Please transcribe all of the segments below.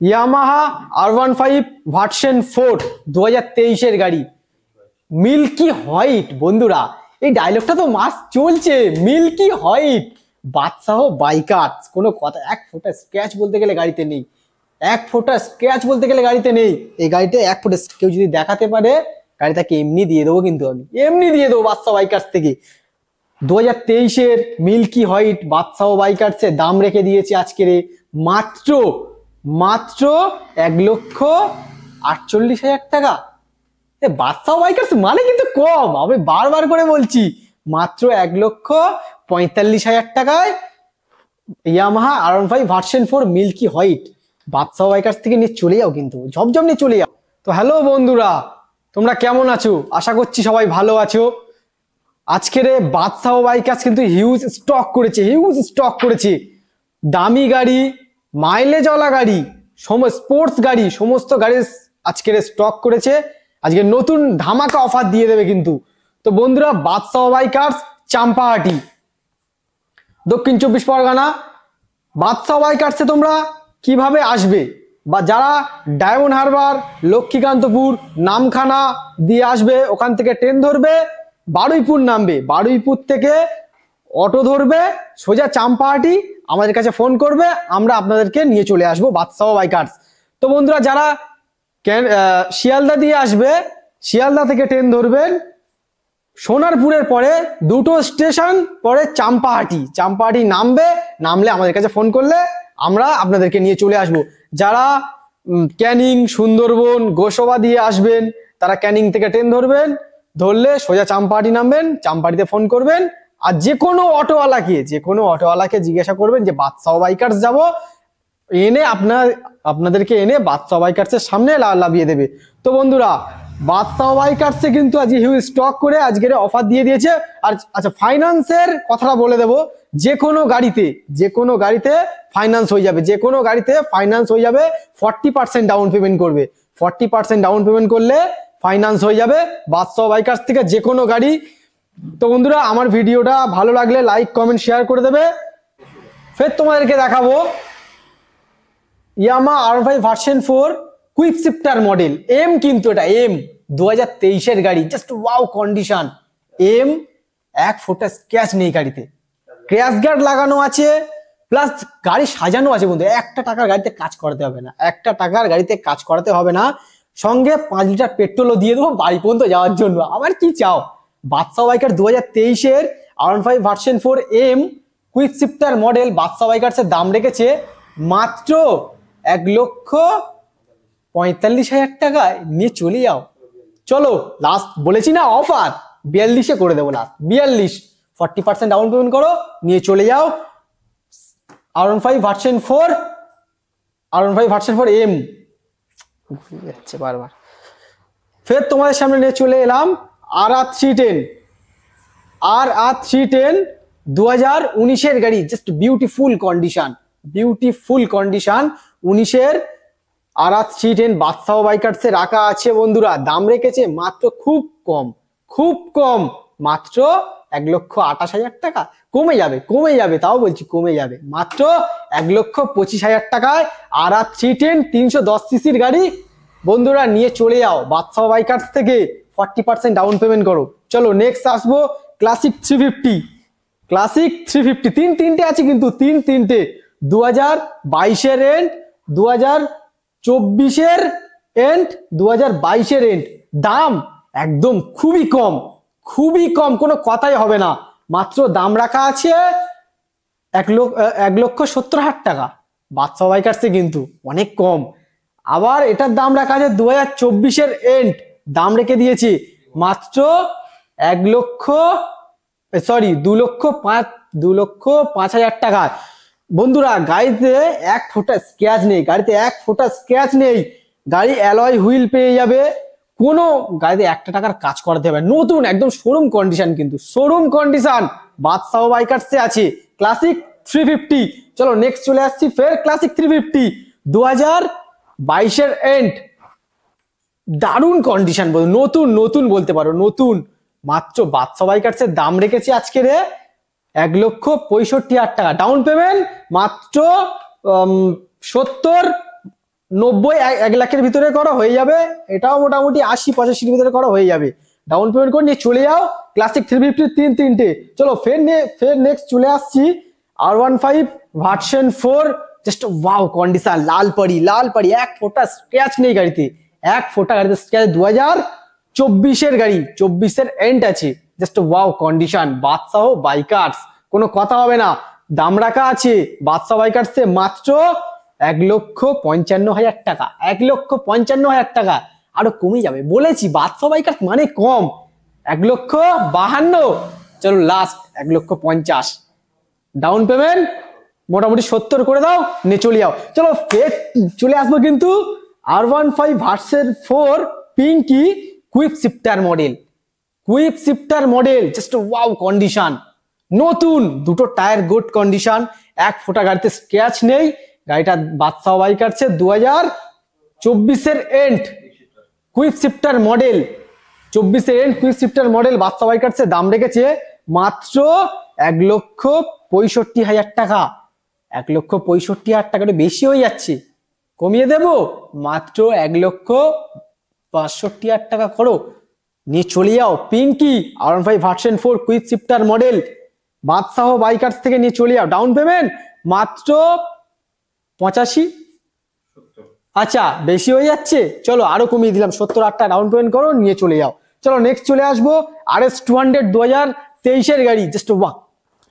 Yamaha R15 version 4 2023 গাড়ি, milky white. বন্ধুরা এই ডায়লগটা তো মাস চলছে, মিল্কি হোয়াইট বাদশাহ বাইকার্স। কোনো কথা, এক ফোঁটা স্ক্র্যাচ বলতে গেলে গাড়িতে নেই, এক ফোঁটা স্ক্র্যাচ বলতে গেলে গাড়িতে নেই। এই গাড়িতে এক ফোঁটা কেউ যদি দেখাতে পারে, গাড়িটাকে এমনি দিয়ে দেবো, কিন্তু আমি এমনি দিয়ে দেবো বাদশাহ বাইকার্স থেকে। 2023 মিল্কি হোয়াইট বাদশাহ বাইকার্সের দাম রেখে দিয়েছে আজকের মাত্র মাত্র 1,48,000 টাকা। বাদশাহ বাইকার্স মানে কিন্তু কম, আমি বারবার করে বলছি, মাত্র 1,45,000 টাকায় Yamaha R15 version 4 milky white Badshah bikers থেকে নিয়ে চলে যাও, কিন্তু ঝপঝপ নিয়ে চলে যাও। তো হ্যালো বন্ধুরা, তোমরা কেমন আছো? আশা করছি সবাই ভালো আছো। আজকের বাদশাহ বাইকার্স কিন্তু হিউজ স্টক করেছে, দামি গাড়ি, মাইলেজওয়ালা গাড়ি, স্পোর্টস গাড়ি, সমস্ত গাড়ি আজকের স্টক করেছে। আজকে নতুন ধামাকা অফার দিয়ে দেবে কিন্তু। তো বন্ধুরা, বাদশাহ বাইকার্স, চাম্পাহাটি, দক্ষিণ 24 পরগনা। বাদশাহ বাইকার্সে তোমরা কিভাবে আসবে, বা যারা ডায়মন্ড হারবার, লক্ষ্মীকান্তপুর, নামখানা দিয়ে আসবে, ওখান থেকে ট্রেন ধরবে, বারুইপুর নামবে, বারুইপুর থেকে অটো ধরবে, সোজা চাম্পাহাটি আমাদের কাছে ফোন করবে, আমরা আপনাদেরকে নিয়ে চলে আসবো বাদশাহ বাইকার্স। তো বন্ধুরা, যারা শিয়ালদা দিয়ে আসবে, শিয়ালদা থেকে ট্রেন ধরবেন, সোনারপুরের পরে দুটো স্টেশন পরে চাম্পাহাটি নামলে আমাদের কাছে ফোন করলে আমরা আপনাদেরকে নিয়ে চলে আসবো। যারা ক্যানিং, সুন্দরবন, গোসবা দিয়ে আসবেন, তারা ক্যানিং থেকে ট্রেন ধরলে সোজা চাম্পাহাটি নামবেন, চাম্পাহাটিতে ফোন করবেন। আর যে কোনো অটোওয়ালাকে জিজ্ঞাসা করবেন যে বাদশাহ বাইকার্স যাব, এনে আপনাদেরকে এনে বাদশাহ বাইকার্সের সামনে লাভিয়ে দেবে। তো বন্ধুরা, বাদশাহ বাইকার্সে কিন্তু আজকে হিউজ স্টক করে আজকের অফার দিয়ে দিয়েছে। আর আচ্ছা, ফাইন্যান্সের কথাটা বলে দেবো, যে কোনো গাড়িতে ফাইন্যান্স হয়ে যাবে, 40% ডাউন পেমেন্ট করবে, 40% ডাউন পেমেন্ট করলে ফাইন্যান্স হয়ে যাবে বাদশাহ বাইকার্স থেকে যে কোনো গাড়ি। তো বন্ধুরা, আমার ভিডিওটা ভালো লাগলে লাইক, কমেন্ট, শেয়ার করে দেবে। ফের তোমাদেরকে দেখাবো Yamaha R15 version 4 quick shifter model M, কিন্তু এটা এম 2023 গাড়ি, জাস্ট ওয়াও কন্ডিশন। এম, এক ফোঁটা স্ক্র্যাচ নেই গাড়িতে, ক্র্যাশ গার্ড লাগানো আছে, প্লাস গাড়ি সাজানো আছে। বন্ধু, একটা টাকার গাড়িতে কাজ করাতে হবে না, সঙ্গে 5 লিটার পেট্রোলও দিয়ে দেবো বাড়ি পর্যন্ত যাওয়ার জন্য। আবার কি চাও? Badshah biker 2023 R15 version 4 M quick shifter model Badshah বাইকার্সের দাম রেখেছে মাত্র 1,45,000 টাকায়। নিয়ে চলে যাও। চলো, লাস্ট বলেছি না অফার, 42 করে দেবো, লাস্ট 42, 40% ডাউন পেমেন্ট করো, নিয়ে চলে যাও R15 ভার্সন 4 এম। যাচ্ছে বারবার। ফের তোমাদের সামনে নিয়ে চলে এলাম RR310 2019 গাড়ি, জাস্ট বিউটিফুল কন্ডিশন 19 RR310 বাদশাহ বাইকার্সে রাখা আছে। বন্ধুরা, দাম রেখেছে মাত্র খুব কম, মাত্র 1,28,000 টাকা। কমে যাবে, তাও বলছি কমে যাবে, মাত্র 1,25,000 টাকায় RR310 310 সিসির গাড়ি। বন্ধুরা, নিয়ে চলে যাও বাদশাহ বাইকার্স থেকে, 40% ডাউন পেমেন্ট করো। চলো নেক্সট আসবো ক্লাসিক 350 তিনটে আছে কিন্তু, তিনটে 2022 এন্ড, 2024 এন্ড, 2022 এন্ড। দাম একদম খুবই কম, কোনো কথাই হবে না। মাত্র দাম রাখা আছে 1,70,000 টাকা বাদশাহ বাইকার্সে, কিন্তু অনেক কম। আবার এটার দাম রাখা আছে 2024 এন্ড, দাম রেখে দিয়েছি মাত্র 2,05,000 টাকা। বন্ধুরা, গাড়িতে এক ফোঁটা স্ক্র্যাচ নেই, গাড়ি অ্যালয় হুইল পেয়ে যাবে, কোনো গাড়িতে একটা টাকার কাজ করাতে হবে, নতুন একদম শোরুম কন্ডিশন, কিন্তু শোরুম কন্ডিশন বাদশাহ বাইকার্সে আছে ক্লাসিক 350। চলো নেক্সট চলে আসছি ফের ক্লাসিক 350 2022 এন্ড, দারুণ কন্ডিশন, নতুন বলতে পারো, নতুন। মাত্র বাদশাহ বাইকার্সের দাম রেখেছি আজকের 1,65,000 টাকা, ডাউন পেমেন্ট মাত্র 70 90 এক লাখের ভিতরে করো হয়ে যাবে, এটাও মোটামুটি 80-85 ভিতরে করো হয়ে যাবে। ডাউন পেমেন্ট করে নিয়ে চলে যাও। ক্লাসিক 350 তিনটে। চলো ফের নেক্সট চলে আসছি R15 version 4। Just wow condition, লাল পরি, এক ফোঁটা স্ক্র্যাচ নেই গাড়িতে, এক ফোঁটা গাড়িতে স্ক্র্যাচ। 2024 গাড়ি, 24 এন্ড আছে। জাস্ট ওয়াও কন্ডিশন, বাদশাহ বাইকার্স, কোনো কথা হবে না। দাম রাখা আছে বাদশাহ বাইকার্সে মাত্র 1,55,000 টাকা, 1,55,000 টাকা। আরো কমে যাবে বলেছি, বাদশাহ বাইকার্স মানে কম। 1,52,000। চলো লাস্ট 1,50,000। ডাউন পেমেন্ট মোটামুটি 70 করে দাও, নিয়ে চলে যাও। চলো ফের চলে আসবো কিন্তু R15 version 4 pinky quick shifter model. Just wow condition, নতুন, দুটো টায়ার গুড কন্ডিশন, এক ফোঁটা গাড়িতে স্ক্র্যাচ নেই। গাড়িটা বাদশাহ বাইকার্সের 2024 end quick shifter model, 24 end quick shifter model Badshah বাইকার্সের দাম রেখেছে মাত্র 1,65,000 টাকা। 1,65,000 টাকাটা বেশি হয়ে যাচ্ছে, কমিয়ে দেব মাত্র 1,62,000 টাকা করো, নিয়ে চলে যাও। Pinky R15 version 4 quick shifter model Badshah bikers থেকে নিয়ে চলে যাও। ডাউন পেমেন্ট মাত্র 85। আচ্ছা বেশি হয়ে যাচ্ছে, চলো আরো কমিয়ে দিলাম, 70,000 টাকা ডাউন পেমেন্ট করো, নিয়ে চলে যাও। চলো নেক্সট চলে আসবো RS200 2023 গাড়ি।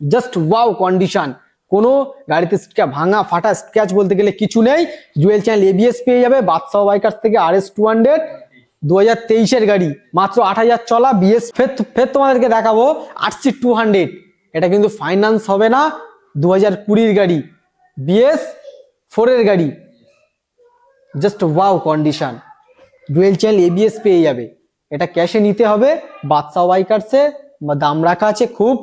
জাস্ট ওয়াও কন্ডিশন, কোনো গাড়িতে ভাঙা ফাটা স্ক্র্যাচ বলতে গেলে কিছু নেই। ডুয়েল চ্যানেল ABS পেয়ে যাবে বাদশাহ বাইকার্স থেকে। RS200 2023 গাড়ি, মাত্র 8,000 চলা BS। ফের তোমাদেরকে দেখাবো RC200। এটা কিন্তু ফাইন্যান্স হবে না, 2020 গাড়ি, BS 4 গাড়ি। Just wow condition, dual channel ABS পেয়ে যাবে। এটা ক্যাশে নিতে হবে বাদশাহ বাইকার্সে, দাম রাখা আছে খুব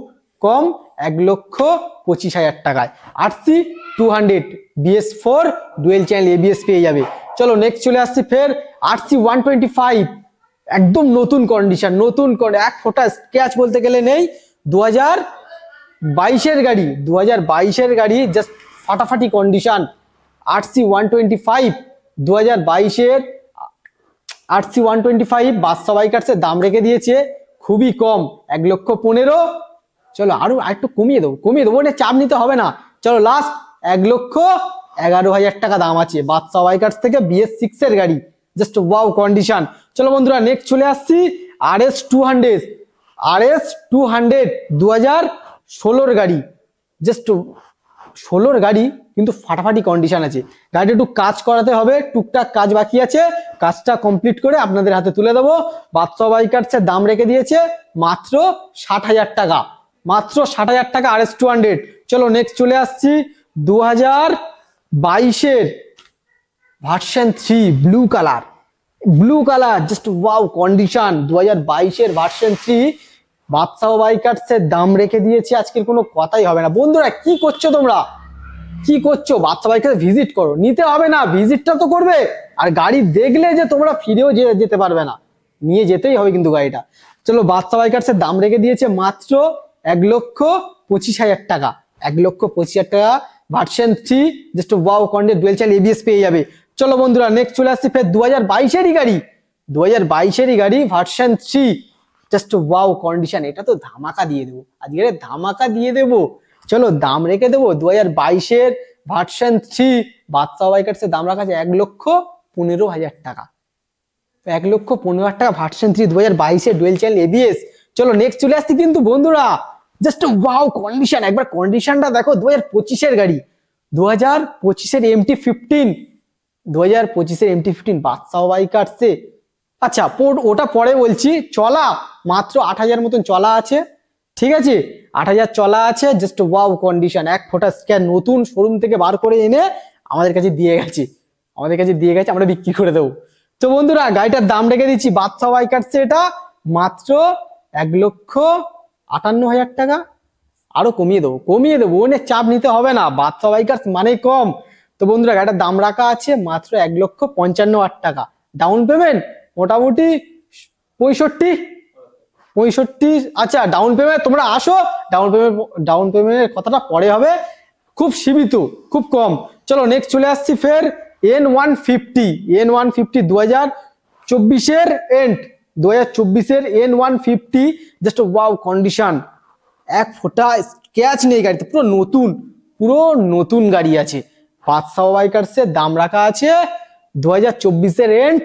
কম, 1,25,000 টাকায়। RC200 BS 4 dual channel ABS পেয়ে যাবে। চলো নেক্সট চলে আসছি ফের RC125, একদম নতুন কন্ডিশন, এক ফোঁটা স্ক্র্যাচ বলতে গেলে নেই। 2022 গাড়ি, 2022 গাড়ি, জাস্ট ফাটাফাটি কন্ডিশন। RC125 2022 RC125 বাদশাহ বাইকার্সের দাম রেখে দিয়েছে খুবই কম, 1,15,000। চলো আরো একটু কমিয়ে দেবো, মানে চাপ নিতে হবে না। চলো লাস্ট 1,11,000 টাকা দাম আছে বাদশাহ বাইকার্স থেকে, BS 6 গাড়ি। Just wow condition. চলো বন্ধুরা নেক্সট চলে আসছি RS200 2016 গাড়ি। জাস্ট 16 গাড়ি, কিন্তু ফাটাফাটি কন্ডিশন আছে। গাড়িটা একটু কাজ করাতে হবে, টুকটাক কাজ বাকি আছে, কাজটা কমপ্লিট করে আপনাদের হাতে তুলে দেবো। বাদশাহ বাইকার্সের দাম রেখে দিয়েছে মাত্র 60,000 টাকা, মাত্র 60,000 টাকা RS200। চলো নেক্সট চলে আসছি 2022 version 3 blue colour, just wow condition. 2022 version 3 বাদশাহ বাইকার্সের দাম রেখে দিয়েছে, আজকের কোনো কথাই হবে না। বন্ধুরা কি করছো তোমরা, কি করছো? বাদশাহ বাইকার্স ভিজিট করো, নিতে হবে না, ভিজিটটা তো করবে। আর গাড়ি দেখলে যে তোমরা ফিরেও যেতে পারবে না, নিয়ে যেতেই হবে কিন্তু গাড়িটা। চলো বাদশাহ বাইকার্সের দাম রেখে দিয়েছে মাত্র 1,25,000 টাকা, 1,25,000 টাকা version 3। Just wow condition, dual channel ABS পেয়ে যাবে। চলো বন্ধুরা নেক্সট চলে আসছি ফের 2022 গাড়ি, 2022 গাড়ি ভার্সন 3। জাস্ট ওয়াও কন্ডিশন, এটা তো ধামাকা দিয়ে দেবো আজকে, ধামাকা দিয়ে দেবো। চলো দাম রেখে দেবো 2022 ভার্সন 3 বাদশাহ বাইকার্সের দাম রাখা আছে 1,15,000 টাকা, 1,15,000 টাকা ভার্সন 3 2022 ডুয়েল চ্যানেল ABS। চলো নেক্সট চলে আসছি কিন্তু বন্ধুরা, জাস্ট ওয়াও কন্ডিশন, একবার কন্ডিশনটা দেখো। 2025 গাড়ি, 2025 MT-15, 2025 MT-15 বাদশাহ বাইকার্সে। আচ্ছা ওটা পরে বলছি, চলা মাত্র 8,000 মতন চলা আছে, ঠিক আছে, 8,000 চলা আছে। জাস্ট ওয়াও কন্ডিশন, এক ফোঁটা স্ক্যান, নতুন শোরুম থেকে বার করে এনে আমাদের কাছে দিয়ে গেছে, আমরা বিক্রি করে দেবো। তো বন্ধুরা গাড়িটার দাম রেখে দিচ্ছি বাদশাহ বাইকার্সে এটা মাত্র 1,58,000 টাকা। আরো কমিয়ে দেবো, অনেক চাপ নিতে হবে না, বাদশাহ বাইকার্স মানে কম। তো বন্ধুরা গাড়িটার দাম রাখা আছে মাত্র 1,55,000 টাকা। ডাউন পেমেন্ট মোটামুটি 65। আচ্ছা ডাউন পেমেন্ট তোমরা আসো, ডাউন পেমেন্টের কথাটা পরে হবে, খুব সীমিত, খুব কম। চলো নেক্সট চলে আসছি ফের N150 N150 2024 and 2024 N150 just wow condition, এক ফোঁটা স্ক্র্যাচ নেই গাড়িতে, পুরো নতুন গাড়ি আছে। বাদশাহ বাইকার্সের দাম রাখা আছে 2024 এন্ড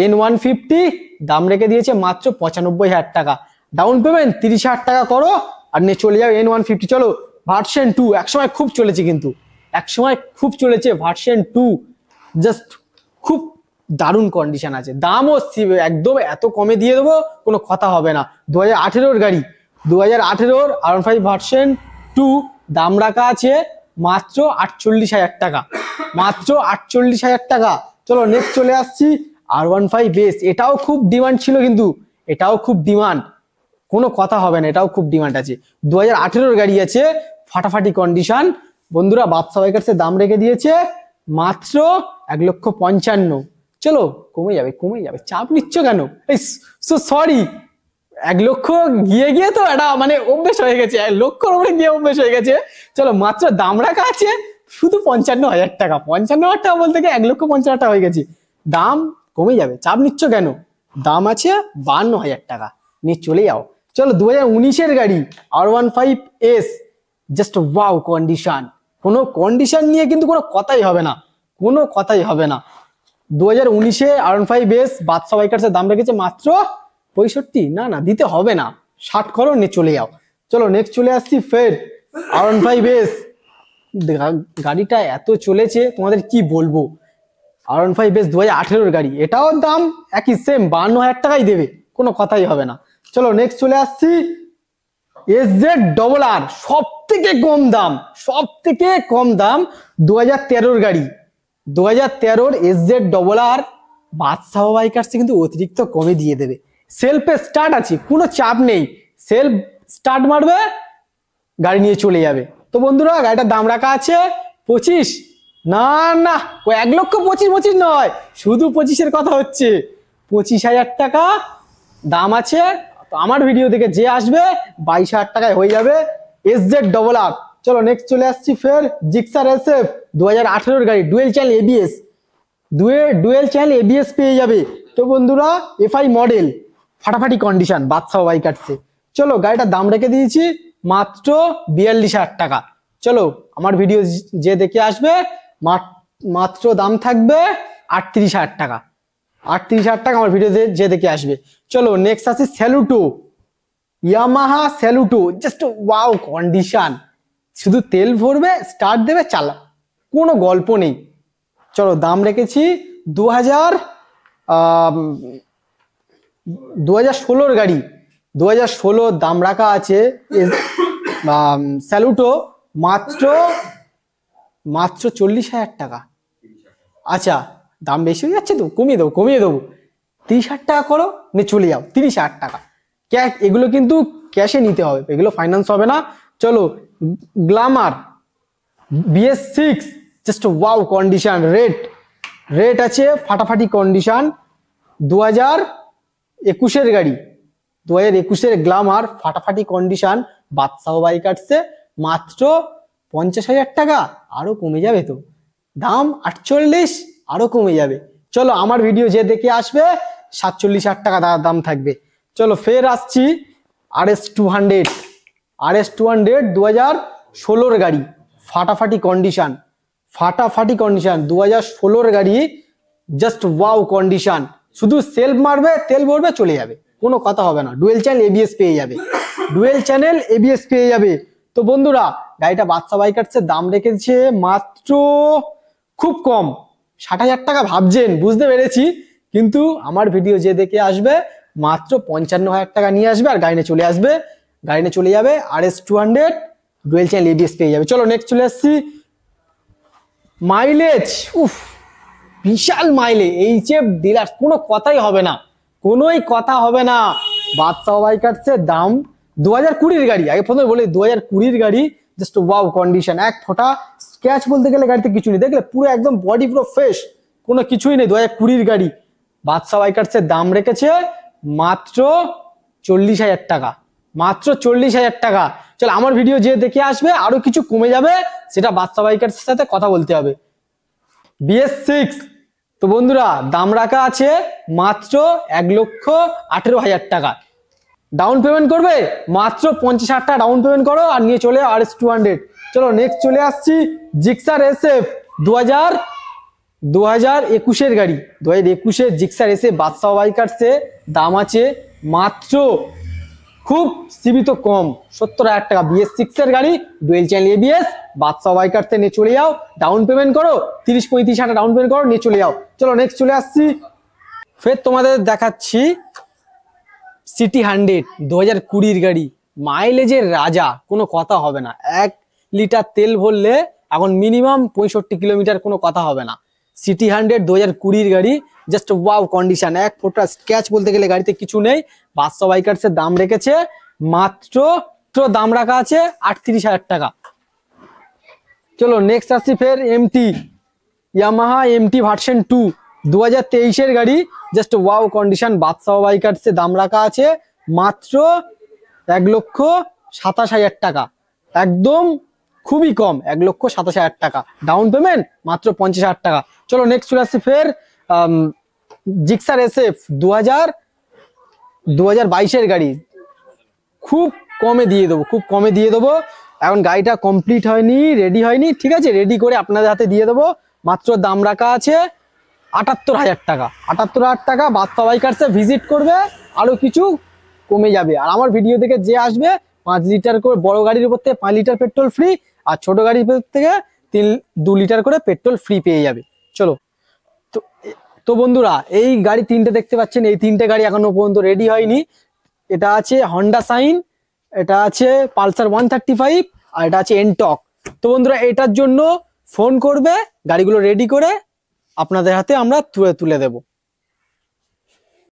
N150, দাম রেখে দিয়েছে মাত্র 95,000 টাকা। ডাউন পেমেন্ট 30,000 টাকা করো আর নিয়ে চলে যাও N150। চলো ভার্সন 2 একসময় খুব চলেছে, কিন্তু একসময় খুব চলেছে ভার্সন 2, জাস্ট খুব দারুণ কন্ডিশন আছে। দামও একদম এত কমে দিয়ে দেবো, কোনো কথা হবে না। 2018 গাড়ি, 2018 R15 ভার্সন 2, দাম রাখা আছে মাত্র 48,000 টাকা, মাত্র 48,000 টাকা। চলো নেক্সট চলে আসছি R15 বেস, এটাও খুব ডিমান্ড ছিল, কিন্তু এটাও খুব ডিমান্ড, কোনো কথা হবে না, এটাও খুব ডিমান্ড আছে। 2018 গাড়ি আছে, ফাটাফাটি কন্ডিশন। বন্ধুরা বাদশাহ বাইকার্সের দাম রেখে দিয়েছে মাত্র 1,55,000। চলো কমে যাবে, চাপ নিচ্ছ কেন? সরি, 1 লক্ষ গিয়ে তো এটা মানে অভ্যেস হয়ে গেছে, 1 লক্ষর উপরে গিয়ে অভ্যেস হয়ে গেছে। চলো মাত্র দাম রাখা আছে শুধু 55,000 টাকা, 55,000 টাকা বলতে গিয়ে 1,50,000 টাকা হয়ে গেছে। দাম কমে যাবে, চাপ নিচ্ছ কেন? দাম আছে 52,000 টাকা, নিয়ে চলে যাও। চলো 2019 গাড়ি R15S, জাস্ট ওয়াও কন্ডিশন, কোনো কন্ডিশন নিয়ে কিন্তু কোনো কথাই হবে না, কোনো কথাই হবে না। 2019 R15S বাদশাহ বাইকার্সের দাম রেখেছে মাত্র 65, না দিতে হবে না, 60 করো নিয়ে চলে যাও। চলো নেক্সট চলে আসছি ফের R15S, গাড়িটা এত চলেছে তোমাদের কি বলবো। R15S 2018 গাড়ি, এটাও দাম একই সেম 52,000 টাকাই দেবে, কোনো কথাই হবে না। চলো নেক্সট চলে আসছি SZ-RR, সব থেকে কম দাম 2013 গাড়ি, 2013 SZ-RR বাদশাহ বাইকার্সে কিন্তু অতিরিক্ত কমে দিয়ে দেবে। সেলফে স্টার্ট আছে, কোনো চাপ নেই, সেলফ স্টার্ট মারবে গাড়ি নিয়ে চলে যাবে। তো বন্ধুরা গাড়িটার দাম রাখা আছে 25, না 1,25,000 নয়, শুধু 25-এর কথা হচ্ছে, 25,000 টাকা দাম আছে। তো আমার ভিডিও থেকে যে আসবে 22,000 টাকায় হয়ে যাবে SZ-RR। চলো নেক্সট চলে আসছি ফের জিক্সার SF, 2018 গাড়ি, ডুয়েল চ্যানেল ABS পেয়ে যাবে। তো বন্ধুরা FI মডেল, ফাটাফাটি কন্ডিশন বাদশাহ বাইকার্সে। চলো গাড়িটার দাম রেখে দিয়েছি মাত্র 42,000 টাকা। চলো আমার ভিডিও যে দেখে আসবে মাত্র দাম থাকবে 38,000 টাকা, 38,000 টাকা আমার ভিডিও যে দেখে আসবে। চলো নেক্সট আছে Saluto, Yamaha Saluto, just wow condition, শুধু তেল ভরবে স্টার্ট দেবে চালা, কোনো গল্প নেই। চলো দাম রেখেছি 2016 গাড়ি, 2016 দাম রাখা আছে স্যালুটো মাত্র 40,000 টাকা। আচ্ছা দাম বেশি হয়ে যাচ্ছে তো, কমিয়ে দেবো 30,000 টাকা করো নিয়ে চলে যাও, 30,000 টাকা ক্যাশ। এগুলো কিন্তু ক্যাশে নিতে হবে, এগুলো ফাইন্যান্স হবে না। চলো Glamour BS6, just wow condition, rate আছে ফাটাফাটি কন্ডিশন, 2021 গাড়ি, 2021 গ্ল্যামার, ফাটাফাটি কন্ডিশন বাদশাহ বাইকার্সে মাত্র 50,000 টাকা, আরো কমে যাবে তো, দাম 48, আরো কমে যাবে। চলো আমার ভিডিও যে দেখে আসবে 47,000 টাকা দাম থাকবে। চলো ফের আসছি RS200, 2016 গাড়ি, ফাটাফাটি কন্ডিশন 2016 গাড়ি, জাস্ট ওয়াও কন্ডিশন, শুধু সেলফ মারবে তেল ভরবে চলে যাবে, কোনো কথা হবে না। ডুয়েল চ্যানেল ABS পেয়ে যাবে। তো বন্ধুরা গাড়িটা বাদশাহ বাইকার্সের দাম রেখেছে মাত্র খুব কম 60,000 টাকা। ভাবছেন, বুঝতে পেরেছি, কিন্তু আমার ভিডিও যে দেখে আসবে মাত্র 55,000 টাকা নিয়ে আসবে আর গাড়ি নিয়ে চলে যাবে RS200 ডুয়েল চ্যানেল ABS পেয়ে যাবে। চলো নেক্সট চলে আসছি মাইলেজ, বিশাল মাইলেজ, HF ডিলাক্স, কোনো কথাই হবে না, বাদশাহ বাইকার্সের দাম 2020 গাড়ি, আগে প্রথমে বলি 2020 গাড়ি, জাস্ট ওয়াও কন্ডিশন, এক ফোঁটা স্ক্র্যাচ বলতে গেলে গাড়িতে কিছু নেই, দেখলে পুরো একদম বডি পুরো ফ্রেশ, কোনো কিছুই নেই। 2020 গাড়ি, বাদশাহ বাইকার্সের দাম রেখেছে মাত্র 40,000 টাকা, মাত্র 40,000 টাকা। চল আমার ভিডিও যে দেখে আসবে আরো কিছু কমে যাবে, সেটা বাদশাহ বাইকার্সের সাথে কথা বলতে হবে। BS6। তো বন্ধুরা দাম রাখা আছে মাত্র 1,18,000 টাকা। ডাউন পেমেন্ট করবে মাত্র 50,000 টাকা ডাউন পেমেন্ট করো আর নিয়ে চলে RS200। চলো নেক্সট চলে আসছি জিক্সার SF 2021 গাড়ি। 2021 জিক্সার SF বাদশাহ বাইকার্সে দাম আছে মাত্র খুব সীমিত কম 70,000 টাকা। BS6 এর গাড়ি, ডুয়েল চ্যানেল ABS, বাদশাহ বাইকার্সে নিয়ে চলে যাও, ডাউন পেমেন্ট করো 30-35,000 টাকা ডাউন পেমেন্ট করো, নিয়ে চলে যাও। চলো নেক্সট চলে আসছি, ফের তোমাদের দেখাচ্ছি সিটি 100 2020 গাড়ি, মাইলেজের রাজা, কোনো কথা হবে না। 1 লিটার তেল ভরলে এখন মিনিমাম 65 কিলোমিটার, কোনো কথা হবে না। সিটি 100 2020 গাড়ি, জাস্ট ওয়াও কন্ডিশন, এক ফোঁটা স্ক্র্যাচ বলতে গেলে গাড়িতে কিছু নেই। বাদশাহ বাইকার্সের দাম রেখেছে মাত্র দাম রাখা আছে 38,000 টাকা। চলো নেক্সট আসছি ফের MT, ইয়ামাহা MT ভার্সন 2 2023 এর গাড়ি, জাস্ট ওয়াও কন্ডিশন। বাদশাহ বাইকার্সে দাম রাখা আছে মাত্র 1,27,000 টাকা, একদম খুবই কম, 1,27,000 টাকা ডাউন পেমেন্ট, মাত্র 50,000 টাকা। চলো নেক্সট চলে আসছে ফের জিক্সার SF 2022 এর গাড়ি, খুব কমে দিয়ে দেবো, খুব কমে দিয়ে দেবো। এখন গাড়িটা কমপ্লিট হয়নি, রেডি হয়নি, ঠিক আছে, রেডি করে আপনাদের হাতে দিয়ে দেবো। মাত্র দাম রাখা আছে 78,000 টাকা। 78,000 টাকা। বাদশাহ বাইকার্সে ভিজিট করবে, আরো কিছু কমে যাবে। আর আমার ভিডিও থেকে যে আসবে 5 লিটার করে, বড় গাড়ির উপর থেকে 5 লিটার পেট্রোল ফ্রি, আর ছোট গাড়ির থেকে 2 লিটার করে পেট্রোল ফ্রি পেয়ে যাবে। চলো তো বন্ধুরা এই গাড়ি 3টে দেখতে পাচ্ছেন, এই 3টে গাড়ি এখনো পর্যন্ত রেডি হয়নি। এটা আছে হন্ডা সাইন, এটা আছে পালসার 135, আর এটা আছে এনটক। তো বন্ধুরা এটার জন্য ফোন করবে, গাড়িগুলো রেডি করে আপনাদের হাতে আমরা তুলে দেবো।